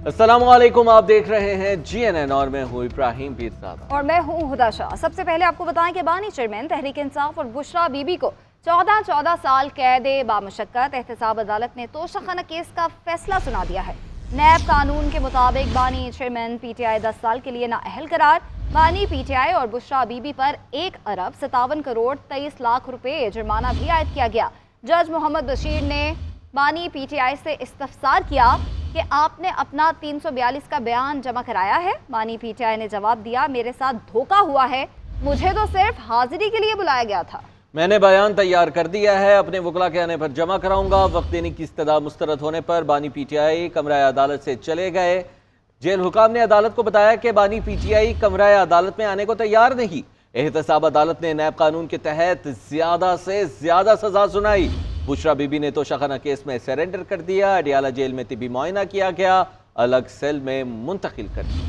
अस्सलाम वालेकुम, आप देख रहे हैं GNN और मैं हूँ इब्राहिम पीरज़ादा और मैं हूँ हुदा शाह। सबसे पहले आपको बताएं कि बानी चेयरमैन तहरीक इंसाफ और बुशरा बीबी को 14 साल कैद बामुशक्कत एहतसाब अदालत ने तोशाखाना केस का फैसला सुना दिया है। नैब कानून के मुताबिक बानी चेयरमैन PTI 10 साल के लिए नाअहल करार। बानी PTI और बुशरा बीबी पर 1 अरब 57 करोड़ 23 लाख रुपए जुर्माना भी आयद किया गया। जज मोहम्मद बशीर ने बानी PTI से इस्तफसार किया कि आपने अपना 342 का बयान जमा कराया है। बानी PTI ने जवाब दिया, मेरे साथ धोखा हुआ है, मुझे तो सिर्फ हाजिरी के लिए बुलाया गया था। मैंने बयान तैयार कर दिया है, अपने वकला के आने पर जमा कराऊंगा। वक्त देने की इस्तदा मुस्तरद होने पर बानी PTI कमरा अदालत से चले गए। जेल हुकाम ने अदालत को बताया कि बानी PTI कमरा अदालत में आने को तैयार नहीं। एहतसाब अदालत ने नैब कानून के तहत ज्यादा से ज्यादा सजा सुनाई। बुशरा बीबी ने तोशाखाना केस में सरेंडर कर दिया। अडियाला जेल में तिबी मुआयना किया गया, अलग सेल में मुंतकिल कर दिया।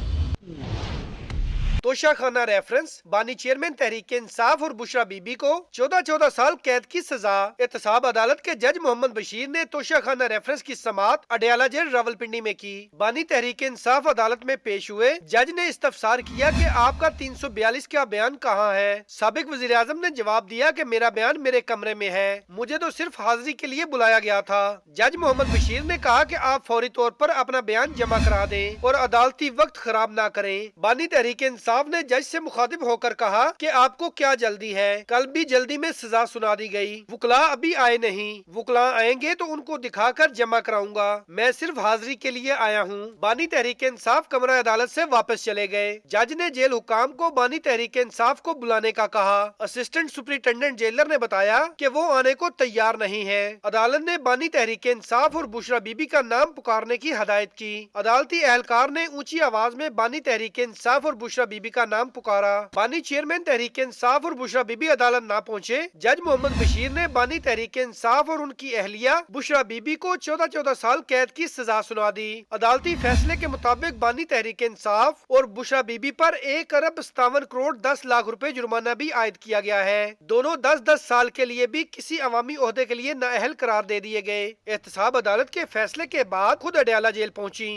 तोशाखाना रेफरेंस बानी चेयरमैन तहरीक इंसाफ और बुशरा बीबी को 14 साल कैद की सजा। एहतसाब अदालत के जज मोहम्मद बशीर ने तोशाखाना रेफरेंस की समाअत अडियाला जेल रावलपिंडी में की। बानी तहरीक इंसाफ अदालत में पेश हुए। जज ने इस्तफसार किया कि आपका 342 का बयान कहाँ है। साबिक वजीर आजम ने जवाब दिया कि मेरा बयान मेरे कमरे में है, मुझे तो सिर्फ हाजिरी के लिए बुलाया गया था। जज मोहम्मद बशीर ने कहा कि आप फौरी तौर पर अपना बयान जमा करा दें और अदालती वक्त खराब ना करें। बानी तहरीक इंसाफ ने जज से मुखातिब होकर कहा कि आपको क्या जल्दी है, कल भी जल्दी में सजा सुना दी गई। वकला अभी आए नहीं, वकला आएंगे तो उनको दिखाकर जमा कराऊंगा, मैं सिर्फ हाजिरी के लिए आया हूँ। बानी तहरीक इंसाफ कमरा अदालत से वापस चले गए। जज ने जेल हुकाम को बानी तहरीक इंसाफ को बुलाने का कहा। असिस्टेंट सुपरिटेंडेंट जेलर ने बताया कि वो आने को तैयार नहीं है। अदालत ने बानी तहरीक इंसाफ और बुशरा बीबी का नाम पुकारने की हदायत की। अदालती एहलकार ने ऊंची आवाज में बानी तहरीक इंसाफ और बुशरा बीबी का नाम पुकारा। बानी चेयरमैन तहरीक इंसाफ और बुशरा बीबी अदालत ना पहुंचे। जज मोहम्मद बशीर ने बानी तहरीक इंसाफ और उनकी अहलिया बुशरा बीबी को 14 साल कैद की सजा सुना दी। अदालती फैसले के मुताबिक बानी तहरीक इंसाफ और बुशरा बीबी पर 1 अरब 57 करोड़ 10 लाख रुपए जुर्माना भी आयद किया गया है। दोनों 10 साल के लिए भी किसी अवामी ओहदे के लिए नाअहल करार दे दिए गए। एहतसाब अदालत के फैसले के बाद खुद अडियाला जेल पहुंची।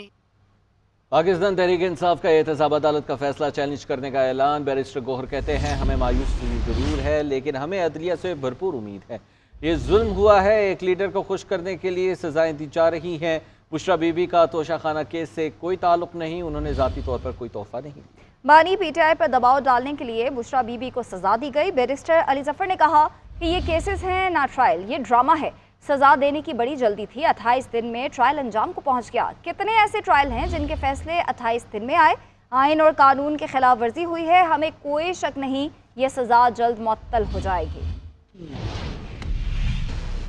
पाकिस्तान तहरीक इंसाफ का एहतसाब अदालत का फैसला चैलेंज करने का ऐलान। बैरिस्टर गौहर कहते हैं, हमें मायूसी जरूर है लेकिन हमें अदलिया से भरपूर उम्मीद है। ये जुल्म हुआ है, एक लीडर को खुश करने के लिए सजाएं दी जा रही हैं। बुशरा बीबी का तोशाखाना केस से कोई ताल्लुक नहीं, उन्होंने जाती तौर पर कोई तोहफा नहीं दिया। बानी PTI पर दबाव डालने के लिए बुशरा बीबी को सजा दी गई। बैरिस्टर अली जफर ने कहा कि ये केसेस हैं ना ट्रायल, ये ड्रामा है। सजा देने की बड़ी जल्दी थी, 28 दिन में ट्रायल अंजाम को पहुंच गया। कितने ऐसे ट्रायल हैं जिनके फैसले 28 दिन में आए। आइन और कानून के खिलाफ वर्जी हुई है, हमें कोई शक नहीं ये सजा जल्द मुअत्तल हो जाएगी।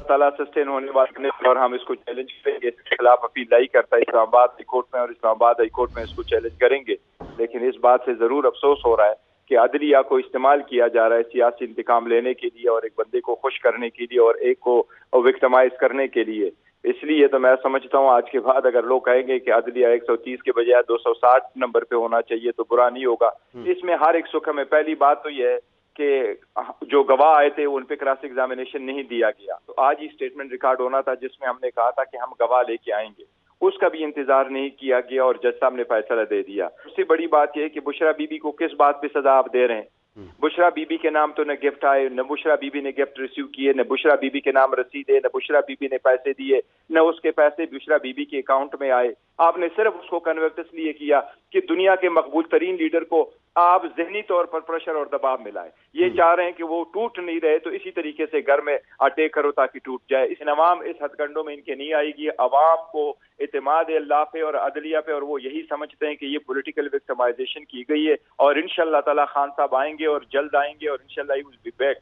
ताला सस्टेन होने वाले और हम इसको चैलेंज करेंगे। इसके खिलाफ अपील लाई करता है इस्लामाबाद हाई कोर्ट में और इस्लामाबाद हाई कोर्ट में इसको चैलेंज करेंगे। लेकिन इस बात से जरूर अफसोस हो रहा है कि अदलिया को इस्तेमाल किया जा रहा है सियासी इंतकाम लेने के लिए और एक बंदे को खुश करने के लिए और एक को विक्टिमाइज करने के लिए। इसलिए तो मैं समझता हूँ आज के बाद अगर लोग कहेंगे कि अदलिया 130 के बजाय 260 नंबर पे होना चाहिए तो बुरा नहीं होगा। इसमें हर एक सुख में पहली बात तो यह है कि जो गवाह आए थे उन पे क्रॉस एग्जामिनेशन नहीं दिया गया, तो आज ही स्टेटमेंट रिकॉर्ड होना था जिसमें हमने कहा था कि हम गवाह लेके आएंगे, उसका भी इंतजार नहीं किया गया और जज साहब ने फैसला दे दिया। उससे बड़ी बात यह है कि बुशरा बीबी को किस बात पे सजा आप दे रहे हैं। बुशरा बीबी के नाम तो न गिफ्ट आए, न बुशरा बीबी ने गिफ्ट रिसीव किए, न बुशरा बीबी के नाम रसीदे, न बुशरा बीबी ने पैसे दिए, न उसके पैसे बुशरा बीबी के अकाउंट में आए। आपने सिर्फ उसको कन्वर्ट इसलिए किया कि दुनिया के मकबूल तरीन लीडर को आप जहनी तौर पर प्रेशर और दबाव मिलाएं। ये चाह रहे हैं कि वो टूट नहीं रहे तो इसी तरीके से घर में अटैक करो ताकि टूट जाए। इस अवाम इस हथकंडों में इनके नहीं आएगी। अवाम को इत्मीनान अल्लाह पे और अदलिया पे और वो यही समझते हैं कि ये पॉलिटिकल विक्टिमाइजेशन की गई है और इंशाअल्लाह ताला खान साहब आएंगे और जल्द आएंगे और इंशाअल्लाह he will be back.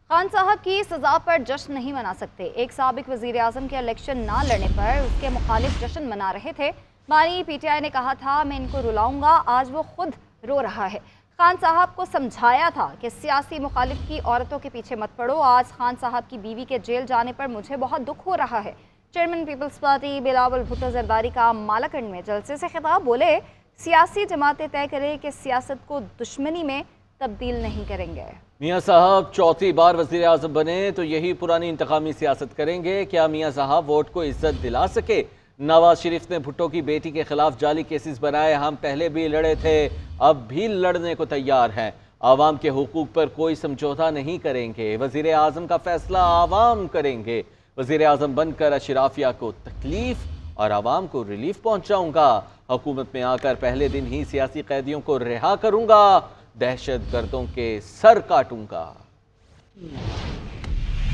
Khan साहब की सजा पर जश्न नहीं मना सकते। एक साबिक वजीर आजम के इलेक्शन ना लड़ने पर उसके मुखालिफ जश्न मना रहे थे। बानी PTI ने कहा था मैं इनको रुलाऊंगा, आज वो खुद रो रहा है। खान साहब को समझाया था कि सियासी मुखालिफ की औरतों के पीछे मत पड़ो। आज खान साहब की बीवी के जेल जाने पर मुझे बहुत दुख हो रहा है। Chairman people's party Bilawal Bhutto Zardari का मालाकंड में जलसे से खिताब, बोले सियासी जमातें तय करें कि सियासत को दुश्मनी में तब्दील नहीं करेंगे। मियाँ साहब चौथी बार वज़ीर आज़म बने तो यही पुरानी इंतकामी सियासत करेंगे। क्या मियाँ साहब वोट को इज्जत दिला सके? नवाज शरीफ ने भुट्टो की बेटी के खिलाफ जाली केसेस बनाए। हम पहले भी लड़े थे, अब भी लड़ने को तैयार हैं। आवाम के हुकूक पर कोई समझौता नहीं करेंगे। वजीर आजम का फैसला आवाम करेंगे। वजीर आजम बनकर अशराफिया को तकलीफ और आवाम को रिलीफ पहुंचाऊंगा। हुकूमत में आकर पहले दिन ही सियासी कैदियों को रिहा करूंगा। दहशत गर्दों के सर काटूंगा।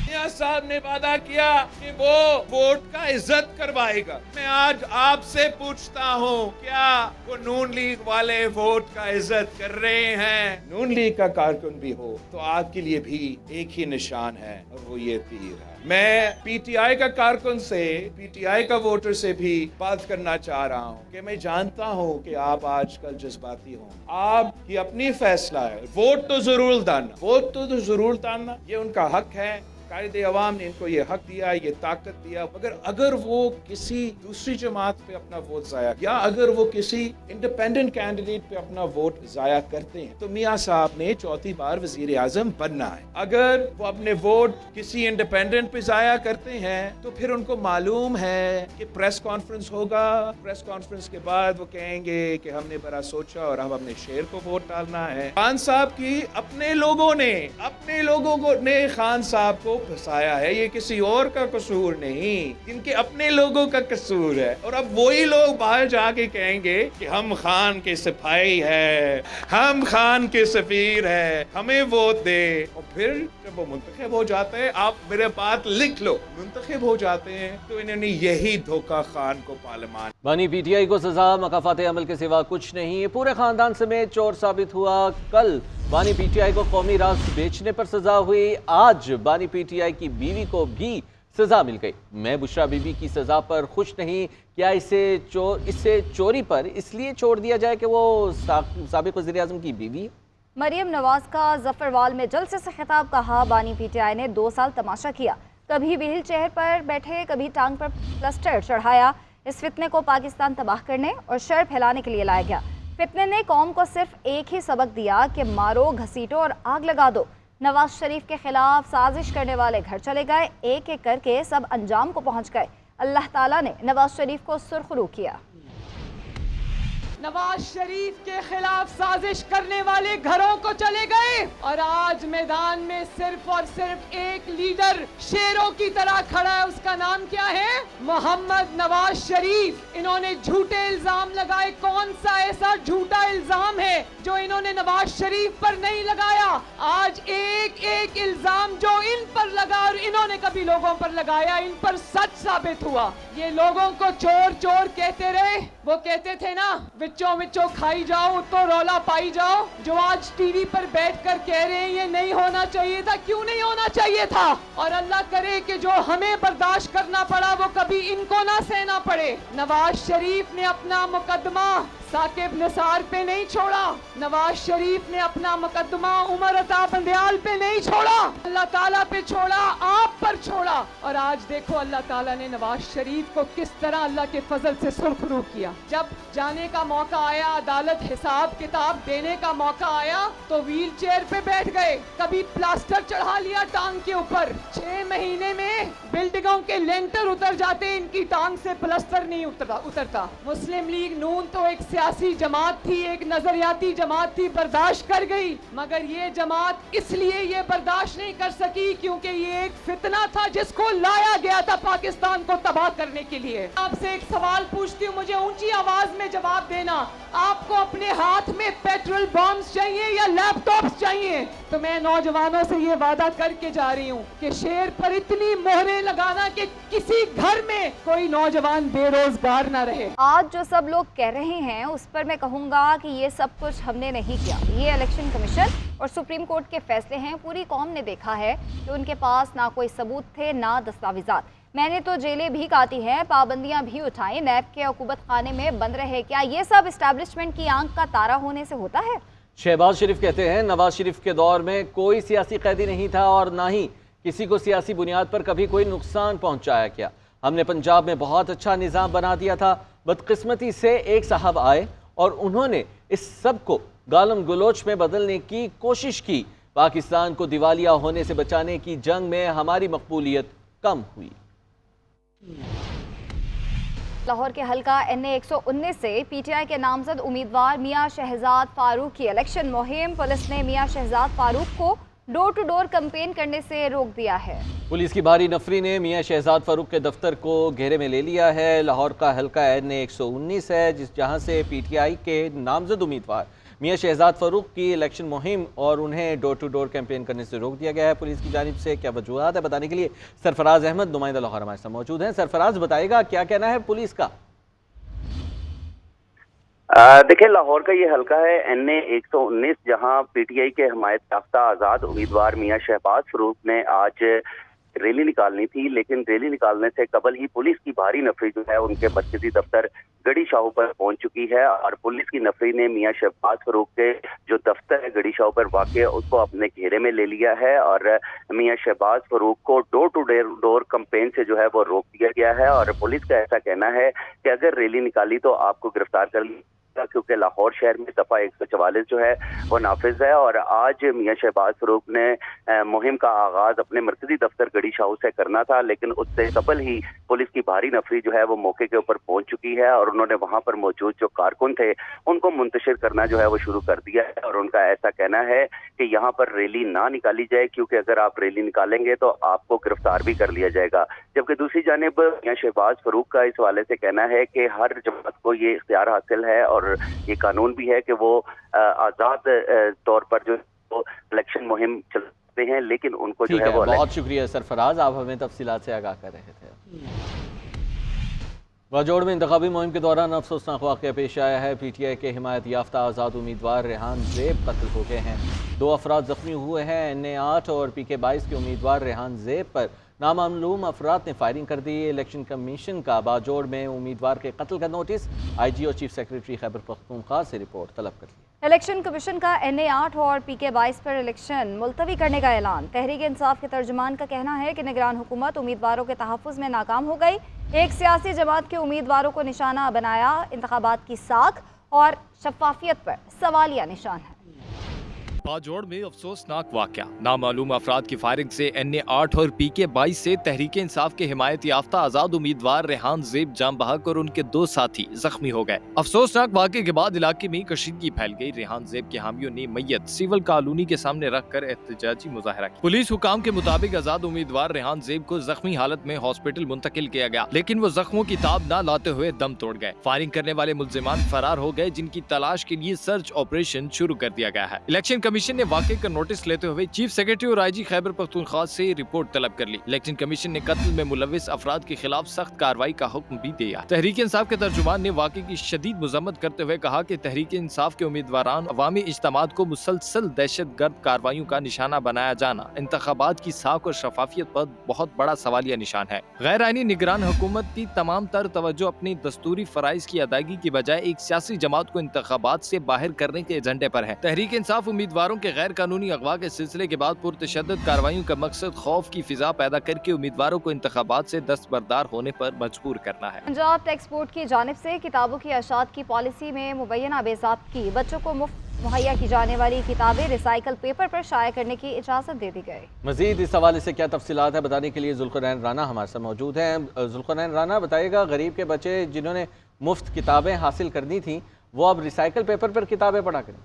मियां साहब ने वादा किया कि वो वोट का इज्जत करवाएगा। मैं आज आपसे पूछता हूँ, क्या वो नून लीग वाले वोट का इज्जत कर रहे हैं? नून लीग का कारकुन भी हो तो आपके लिए भी एक ही निशान है और वो ये तीर है। मैं पीटीआई का कारकुन से, पीटीआई का वोटर से भी बात करना चाह रहा हूँ कि मैं जानता हूँ कि आप आजकल जज्बाती हो। आप ये अपनी फैसला है, वोट तो जरूर डालना, वोट तो जरूर डालना, ये उनका हक है। कायदे अवाम ने इनको ये हक दिया, ये ताकत दिया। मगर अगर वो किसी दूसरी जमात पे अपना वोट जाया, या अगर वो किसी इंडिपेंडेंट कैंडिडेट पे अपना वोट जाया करते हैं, तो मियां साहब ने चौथी बार वजीर आजम बनना है। अगर वो अपने वोट किसी इंडिपेंडेंट पे जाया करते हैं तो फिर उनको मालूम है कि प्रेस कॉन्फ्रेंस होगा, प्रेस कॉन्फ्रेंस के बाद वो कहेंगे कि हमने बड़ा सोचा और हम अपने शेर को वोट डालना है। खान साहब की अपने लोगों ने खान साहब को फंसाया है, ये किसी और का कसूर नहीं, इनके अपने लोगों का कसूर है। और अब वही लोग बाहर जाके कहेंगे कि हम खान के सिपाही है, हम खान के सफीर है, हमें वोट दे। और फिर जब वो मुंतखब हो जाते हैं, आप मेरे बात लिख लो, मुंतखब हो जाते हैं, तो इन्होंने यही धोखा खान को पार्लियामान। बानी पीटीआई को सजा मकाफात अमल के सिवा कुछ नहीं। पूरे खानदान समेत चोर साबित हुआ। कल बानी पीटीआई को कौमी राज बेचने पर सजा हुई। आज बानी पीटीआई की बीवी को भी सजा मिल गई। मैं बुशरा बीबी की सजा पर खुश नहीं। क्या इससे चोरी पर इसलिए छोड़ दिया जाए कि वो साबिक वज़ीर आज़म की बीवी है? मरियम नवाज का जफरवाल में जलसे से खिताब कहा। बानी पीटीआई ने 2 साल तमाशा किया, कभी व्हील चेयर पर बैठे, कभी टांग पर प्लास्टर चढ़ाया। इस फितने को पाकिस्तान तबाह करने और शर फैलाने के लिए लाया गया। फितने ने कौम को सिर्फ एक ही सबक दिया कि मारो, घसीटो और आग लगा दो। नवाज शरीफ के खिलाफ साजिश करने वाले घर चले गए, एक एक करके सब अंजाम को पहुंच गए। अल्लाह ताला ने नवाज शरीफ को सुरखरू किया। नवाज शरीफ के खिलाफ साजिश करने वाले घरों को चले गए और आज मैदान में सिर्फ और सिर्फ एक लीडर शेरों की तरह खड़ा है। उसका नाम क्या है? मोहम्मद नवाज शरीफ। इन्होंने झूठे इल्जाम लगाए। कौन सा ऐसा झूठा इल्जाम है जो इन्होंने नवाज शरीफ पर नहीं लगाया? आज एक एक इल्जाम जो इन पर लगा और इन्होंने कभी लोगों पर लगाया, इन पर सच साबित हुआ। ये लोगों को चोर चोर कहते रहे। वो कहते थे ना, विचों खाई जाओ तो रौला पाई जाओ। जो आज टीवी पर बैठकर कह रहे हैं ये नहीं होना चाहिए था, क्यों नहीं होना चाहिए था? और अल्लाह करे कि जो हमें बर्दाश्त करना पड़ा वो कभी इनको ना सहना पड़े। नवाज शरीफ ने अपना मुकदमा साकिब निसार पे नहीं छोड़ा। नवाज शरीफ ने अपना मुकदमा उमर अता बंदयाल पे नहीं छोड़ा, अल्लाह ताला पे छोड़ा, आप पर छोड़ा। और आज देखो अल्लाह ताला ने नवाज शरीफ को किस तरह अल्लाह के फजल से सुरखरू किया। जब जाने का मौका आया, अदालत हिसाब किताब देने का मौका आया, तो व्हील चेयर पे बैठ गए, कभी प्लास्टर चढ़ा लिया टांग के ऊपर। 6 महीने में बिल्डिंगों के लेंटर उतर जाते, इनकी टांग से प्लास्टर नहीं उतरता। मुस्लिम लीग नून तो एक सियासी जमात थी, एक नजरियाती जमात थी, बर्दाश्त कर गई। मगर ये जमात इसलिए ये बर्दाश्त नहीं कर सकी क्योंकि ये एक फितना था जिसको लाया गया था पाकिस्तान को तबाह करने के लिए। आपसे एक सवाल पूछती हूँ, मुझे ऊंची आवाज में जवाब देना। आपको अपने हाथ में पेट्रोल बॉम्ब्स चाहिए या लैपटॉप्स चाहिए? तो मैं नौजवानों से ये वादा करके जा रही हूँ कि शेर पर इतनी मोहरें लगाना कि किसी घर में कोई नौजवान बेरोजगार ना रहे। आज जो सब लोग कह रहे हैं उस पर मैं कहूँगा कि ये सब कुछ हमने नहीं किया। ये इलेक्शन कमीशन और सुप्रीम कोर्ट के फैसले हैं। पूरी कौम ने देखा है कि उनके पास ना कोई सबूत थे ना दस्तावेजात। मैंने तो जेलें भी काटी हैं, पाबंदियां भी उठाई, नैब के हुकूमत खाने में बंद रहे। क्या ये सब इस्टेब्लिशमेंट की आंख का तारा होने से होता है? शहबाज शरीफ कहते हैं नवाज शरीफ के दौर में कोई सियासी कैदी नहीं था और ना ही किसी को सियासी बुनियाद पर कभी कोई नुकसान पहुंचाया गया। हमने पंजाब में बहुत अच्छा निज़ाम बना दिया था। बदकिस्मती से एक साहब आए और उन्होंने इस सब को गालम गलोच में बदलने की कोशिश की। पाकिस्तान को दिवालिया होने से बचाने की जंग में हमारी मकबूलियत कम हुई। लाहौर के हलका NA 119 से PTI के नामजद उम्मीदवार मियां शहजाद फारूक की इलेक्शन मुहिम। पुलिस ने मियां शहजाद फारूक को डोर टू डोर कैंपेन करने से रोक दिया है। पुलिस की भारी नफरी ने मियां शहजाद फारूक के दफ्तर को घेरे में ले लिया है। लाहौर का हलका NA 119 है जहां से PTI के नामजद उम्मीदवार मियां शहजाद फारूक की इलेक्शन मुहिम और उन्हें डोर टू डोर कैंपेन करने से रोक दिया गया है पुलिस की जानिब से। क्या वजूहत है बताने के लिए सरफराज अहमद नुमाइंदा लाहौर हमारे साथ मौजूद हैं। सरफराज बताएगा क्या कहना है पुलिस का? देखिए, लाहौर का ये हलका है NA 119 जहां PTI के हमायत याफ्ता आज़ाद उम्मीदवार मियां शहबाज फरूक ने आज रैली निकालनी थी, लेकिन रैली निकालने से कबल ही पुलिस की भारी नफरी जो है उनके मरकजी दफ्तर गढ़ी शाहू पर पहुंच चुकी है और पुलिस की नफरी ने मियां शहबाज फरूक के जो दफ्तर है गढ़ी शाहू पर वाक़ उसको अपने घेरे में ले लिया है और मियां शहबाज फरूक को डोर टू डोर कैंपेन से जो है वो रोक दिया गया है। और पुलिस का ऐसा कहना है कि अगर रैली निकाली तो आपको गिरफ्तार कर लिया, क्योंकि लाहौर शहर में दफा 144 जो है वो नाफिज है। और आज मियां शहबाज फरूक ने मुहिम का आगाज अपने मरकजी दफ्तर गढ़ी शाहू से करना था, लेकिन उससे कबल ही पुलिस की भारी नफरी जो है वो मौके के ऊपर पहुंच चुकी है और उन्होंने वहां पर मौजूद जो कारकुन थे उनको मुंतशिर करना जो है वो शुरू कर दिया है। और उनका ऐसा कहना है कि यहाँ पर रैली ना निकाली जाए, क्योंकि अगर आप रैली निकालेंगे तो आपको गिरफ्तार भी कर लिया जाएगा। जबकि दूसरी जानिब मियां शहबाज फरूक का इस हवाले से कहना है कि हर जमात को ये इख्तियार हासिल है और ये कानून भी है कि वो आज़ाद तौर पर जो इलेक्शन मुहिम चलते हैं, लेकिन उनको जो है वो बहुत शुक्रिया सरफराज, आप हमें तफसीलात से आगाह कर रहे थे। बाजोड़ में इंतखाबी मुहिम के दौरान अफसोसनाक वाक़या पेश आया है। PTI के हिमायत याफ्ता आज़ाद उम्मीदवार रेहान ज़ेब कत्ल हो गए हैं। 2 अफराद जख्मी हुए हैं। NA 8 और PK 22 के उम्मीदवार रेहान ज़ेब पर नामालूम अफराद ने फायरिंग कर दी। इलेक्शन कमीशन का बाजोड़ में उम्मीदवार के कत्ल का नोटिस IG और चीफ सेक्रेटरी खैबर पख्तूनख्वा से रिपोर्ट तलब कर ली। इलेक्शन कमीशन का NA 8 और PK 22 पर इलेक्शन मुलतवी करने का ऐलान। तहरीक इंसाफ के तर्जुमान का कहना है कि निगरान हुकूमत उम्मीदवारों के तहफ़्फ़ुज़ में नाकाम हो गई। एक सियासी जमात के उम्मीदवारों को निशाना बनाया। इंतखाबात की साख और शफाफियत पर सवालिया निशान है। बाजोड़ में अफसोसनाक वाक़या, नामालूम अफराद की फायरिंग से NA 8 और PK 22 से तहरीक इंसाफ के हिमायत याफ्ता आज़ाद उम्मीदवार रेहान ज़ेब जाम बहक और उनके 2 साथी जख्मी हो गए। अफसोसनाक वाक़े के बाद इलाके में कशीदगी फैल गई। रेहान ज़ेब के हामियों ने मैयत सिविल कॉलोनी के सामने रख कर एहतजाजी मुजाहरा किया। पुलिस हुकाम के मुताबिक आज़ाद उम्मीदवार रेहान ज़ेब को जख्मी हालत में हॉस्पिटल मुंतकिल किया गया, लेकिन वो जख्मों की ताब न लाते हुए दम तोड़ गए। फायरिंग करने वाले मुल्जिमान फरार हो गए, जिनकी तलाश के लिए सर्च ऑपरेशन शुरू कर दिया गया है। इलेक्शन कमीशन ने वाक़े का नोटिस लेते हुए चीफ सेक्रेटरी और IG खैबर पख्तूनख्वा से रिपोर्ट तलब कर ली। इलेक्शन कमीशन ने कत्ल में मुलविस अफराद के खिलाफ सख्त कार्रवाई का हुक्म भी दिया। तहरीक इंसाफ के तर्जुमान ने वाक़े की शदीद मजम्मत करते हुए कहा कि तहरीक इंसाफ के उम्मीदवारान अवामी इज्तिमात को मुसलसल दहशत गर्द कार्रवाइयों का निशाना बनाया जाना इंतखाबात की साख और शफाफियत पर बहुत बड़ा सवालिया निशान है। गैर आईनी निगरान हुकूमत की तमाम तर तवज्जो अपनी दस्तूरी फराइज की अदायगी की बजाय एक सियासी जमात को इंतखाबात से बाहर करने के एजेंडे पर है। तहरीक इंसाफ उम्मीदवारों के गैर कानूनी अगवा के सिलसिले के बाद पुरतशद्दद कार्रवाइयों का मकसद खौफ की फिजा पैदा करके उम्मीदवारों को इंतखाबात से दस्तबरदार होने पर मजबूर करना है। पंजाब टैक्स बोर्ड की जानिब से किताबों की अशात की पॉलिसी में मुबैना बेज़ाब्तगी बच्चों को मुफ्त मुहैया की जाने वाली किताबें रिसाइकल पेपर पर शाया करने की इजाज़त दे दी गई। मजीद इस हवाले से क्या तफसीलात है बताने के लिए जुल्करनैन राना हमारे साथ मौजूद हैं। जुल्करनैन राना, बताइएगा, गरीब के बच्चे जिन्होंने मुफ्त किताबें हासिल करनी थी वो अब रिसाइकल पेपर पर किताबें पढ़ा करें?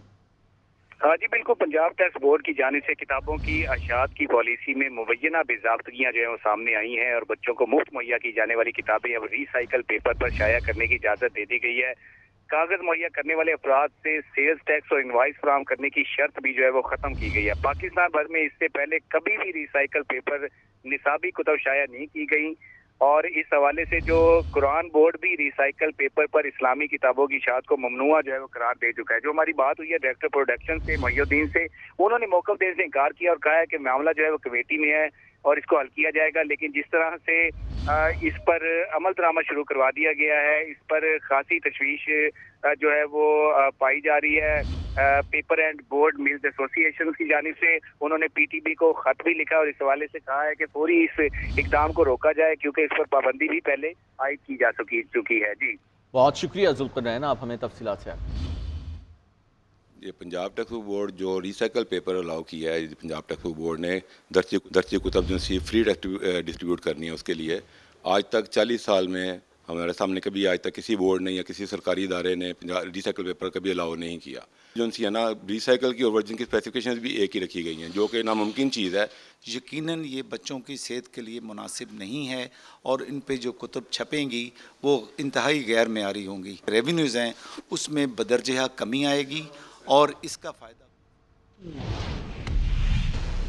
हाँ जी बिल्कुल, पंजाब टैक्स बोर्ड की जानिब से किताबों की अशात की पॉलिसी में मुबैना बेज़ाब्तगियाँ जो है वो सामने आई हैं और बच्चों को मुफ्त मुहैया की जाने वाली किताबें अब रिसाइकल पेपर पर शाया करने की इजाज़त दे दी गई है। कागज मुहैया करने वाले अफराद से सेल्स टैक्स और इनवाइस फराहम करने की शर्त भी जो है वो खत्म की गई है। पाकिस्तान भर में इससे पहले कभी भी रिसाइकल पेपर निसाबी कुतब शाया नहीं की गई और इस हवाले से जो कुरान बोर्ड भी रिसाइकल पेपर पर इस्लामी किताबों की शात को ममनुआ जो है वो करार दे चुका है। जो हमारी बात हुई है डायरेक्टर प्रोडक्शन से मोहिउद्दीन से, उन्होंने मौक़िफ़ देने से इनकार किया और कहा है कि मामला जो है वो कमेटी में है और इसको हल किया जाएगा। लेकिन जिस तरह से इस पर अमल दरामद शुरू करवा दिया गया है, इस पर खासी तशवीश जो है वो पाई जा रही है। Paper and board mills association की जानिब से उन्होंने PTB को खत भी लिखा और इस हवाले से कहा है कि पूरी इस इक़दाम को रोका जाए क्योंकि इस पर पाबंदी भी पहले आयद की जा चुकी है। जी बहुत शुक्रिया जुल्करनैन, आप हमें तफसीलात से ये पंजाब टैक्स बोर्ड जो रिसाइकल पेपर अलाउ किया है, पंजाब टैक्स बोर्ड ने दर्ज कुतब जो फ्री डिस्ट्रीब्यूट करनी है उसके लिए आज तक 40 साल में हमारे सामने कभी आज तक किसी बोर्ड ने या किसी सरकारी इदारे ने रिसाइकल पेपर कभी अलाउ नहीं किया। जो सी है ना, रिसाइकल की और वर्जिन की स्पेसिफिकेशंस भी एक ही रखी गई हैं, जो कि नामुमकिन चीज़ है। यकीनन ये बच्चों की सेहत के लिए मुनासिब नहीं है और इन पे जो कुतुब छपेंगी वो इंतहाई गैर मेयारी होंगी। रेवेन्यूज़ हैं उसमें बदरजहा कमी आएगी और इसका फ़ायदा